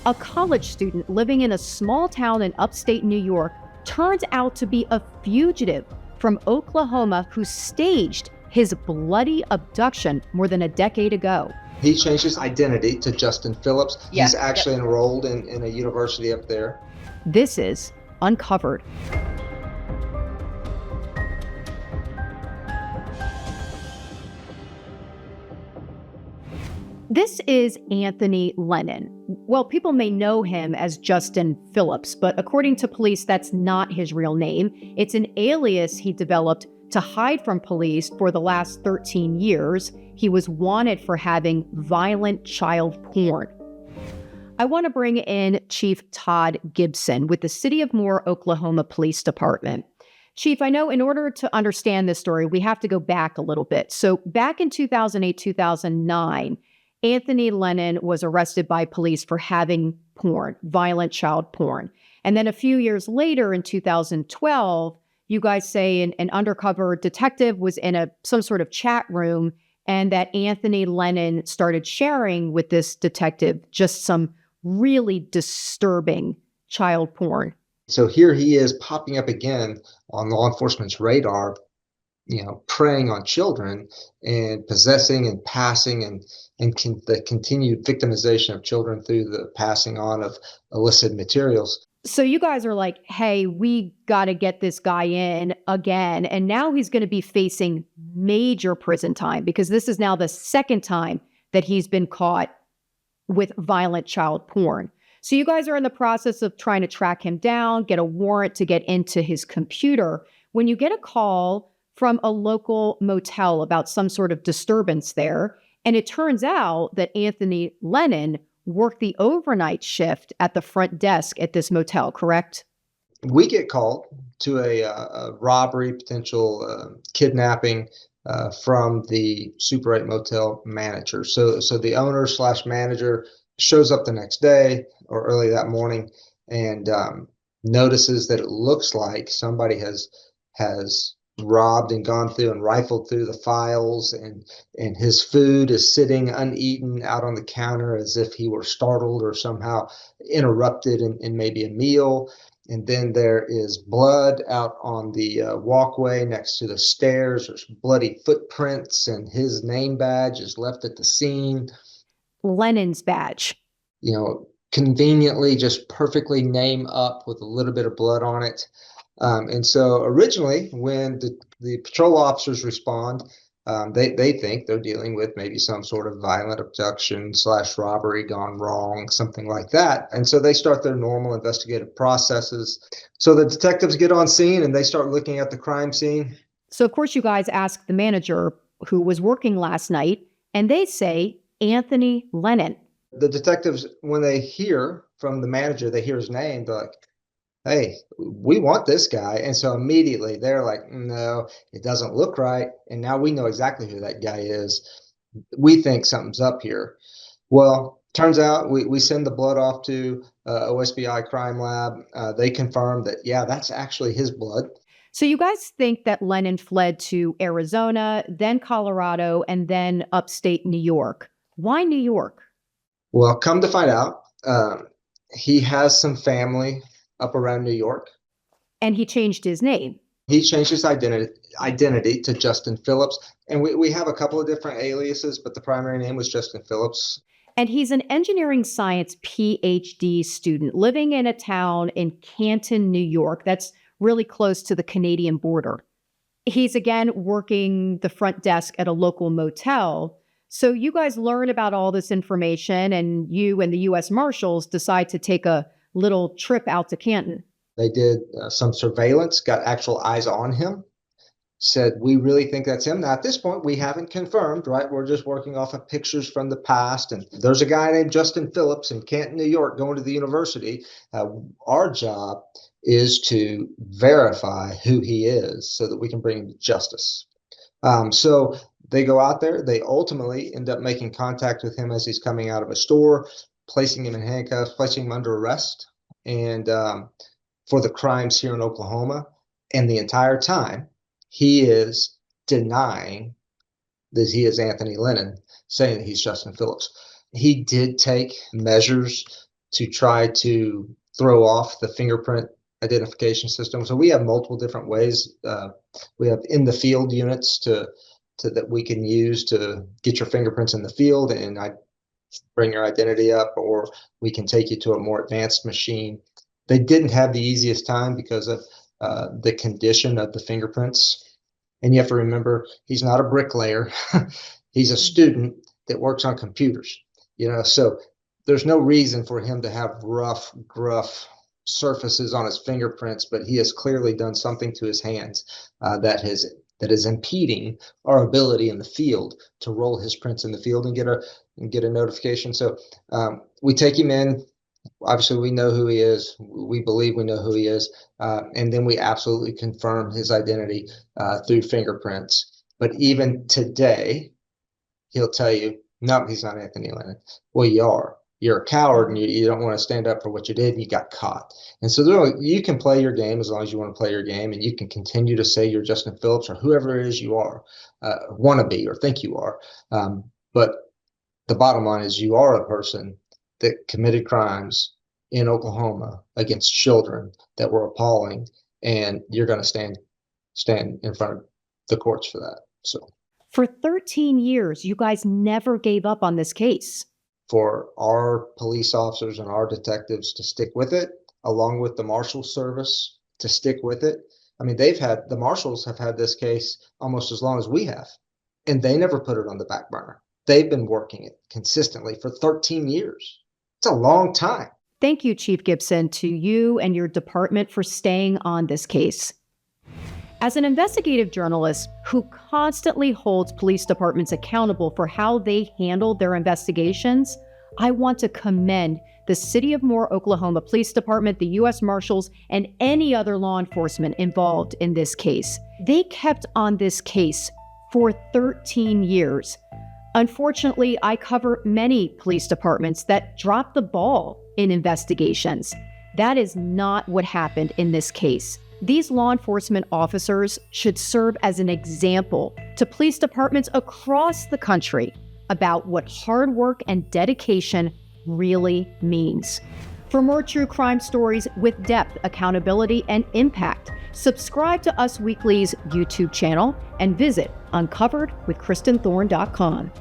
A college student living in a small town in upstate New York turns out to be a fugitive from Oklahoma who staged his bloody abduction more than a decade ago. He changed his identity to Justin Phillips. Yeah. He's actually enrolled in a university up there. This is Uncovered. This is Anthony Lennon. Well, people may know him as Justin Phillips, but according to police, that's not his real name. It's an alias he developed to hide from police for the last 13 years. He was wanted for having violent child porn. I want to bring in Chief Todd Gibson with the City of Moore, Oklahoma Police Department. Chief, I know in order to understand this story, we have to go back a little bit. So back in 2008, 2009, Anthony Lennon was arrested by police for having porn, violent child porn. And then a few years later in 2012, you guys say an undercover detective was in some sort of chat room and that Anthony Lennon started sharing with this detective just some really disturbing child porn. So here he is popping up again on law enforcement's radar, preying on children and possessing and passing and the continued victimization of children through the passing on of illicit materials. So you guys are like, hey, we got to get this guy in again. And now he's going to be facing major prison time because this is now the second time that he's been caught with violent child porn. So you guys are in the process of trying to track him down, get a warrant to get into his computer. When you get a call from a local motel about some sort of disturbance there, and it turns out that Anthony Lennon worked the overnight shift at the front desk at this motel, correct? We get called to a robbery, potential kidnapping from the Super 8 motel manager. So the owner / manager shows up the next day or early that morning and notices that it looks like somebody has robbed and gone through and rifled through the files, and his food is sitting uneaten out on the counter as if he were startled or somehow interrupted in maybe a meal. And then there is blood out on the walkway next to the stairs. There's bloody footprints, and his name badge is left at the scene. Lennon's badge. Conveniently just perfectly name up with a little bit of blood on it. And so originally, when the patrol officers respond, they think they're dealing with maybe some sort of violent abduction / robbery gone wrong, something like that. And so they start their normal investigative processes. So the detectives get on scene and they start looking at the crime scene. So, of course, you guys ask the manager who was working last night, and they say Anthony Lennon. The detectives, when they hear from the manager, they hear his name, they're like, hey, we want this guy. And so immediately they're like, no, it doesn't look right. And now we know exactly who that guy is. We think something's up here. Well, turns out we send the blood off to OSBI Crime Lab. They confirm that, yeah, that's actually his blood. So you guys think that Lennon fled to Arizona, then Colorado, and then upstate New York. Why New York? Well, come to find out, he has some family up around New York. And he changed his name. He changed his identity to Justin Phillips. And we have a couple of different aliases, but the primary name was Justin Phillips. And he's an engineering science PhD student living in a town in Canton, New York. That's really close to the Canadian border. He's again working the front desk at a local motel. So you guys learn about all this information, and you and the U.S. Marshals decide to take a little trip out to Canton. They did some surveillance, got actual eyes on him, said, we really think that's him. Now, at this point, we haven't confirmed, right? We're just working off of pictures from the past. And there's a guy named Justin Phillips in Canton, New York, going to the university. Our job is to verify who he is so that we can bring him to justice. So they go out there. They ultimately end up making contact with him as he's coming out of a store, placing him in handcuffs, placing him under arrest, and for the crimes here in Oklahoma. And the entire time, he is denying that he is Anthony Lennon, saying that he's Justin Phillips. He did take measures to try to throw off the fingerprint identification system. So we have multiple different ways. We have in the field units that we can use to get your fingerprints in the field and bring your identity up, or we can take you to a more advanced machine. They didn't have the easiest time because of the condition of the fingerprints. And you have to remember, he's not a bricklayer. He's a student that works on computers, so there's no reason for him to have rough, gruff surfaces on his fingerprints, but he has clearly done something to his hands that is impeding our ability in the field to roll his prints in the field and get a notification. So we take him in. Obviously, we know who he is. We believe we know who he is, and then we absolutely confirm his identity through fingerprints. But even today, he'll tell you, no, he's not Anthony Lennon. Well, you are. You're a coward, and you don't want to stand up for what you did, and you got caught. And so you can play your game as long as you want to play your game, and you can continue to say you're Justin Phillips or whoever it is you are, want to be or think you are. But the bottom line is you are a person that committed crimes in Oklahoma against children that were appalling, and you're going to stand in front of the courts for that. So for 13 years, you guys never gave up on this case. For our police officers and our detectives to stick with it, along with the Marshal Service to stick with it. I mean, the Marshals have had this case almost as long as we have, and they never put it on the back burner. They've been working it consistently for 13 years. It's a long time. Thank you, Chief Gibson, to you and your department for staying on this case. As an investigative journalist who constantly holds police departments accountable for how they handle their investigations, I want to commend the City of Moore, Oklahoma Police Department, the U.S. Marshals, and any other law enforcement involved in this case. They kept on this case for 13 years. Unfortunately, I cover many police departments that drop the ball in investigations. That is not what happened in this case. These law enforcement officers should serve as an example to police departments across the country about what hard work and dedication really means. For more true crime stories with depth, accountability, and impact, subscribe to Us Weekly's YouTube channel and visit uncoveredwithkristinthorne.com.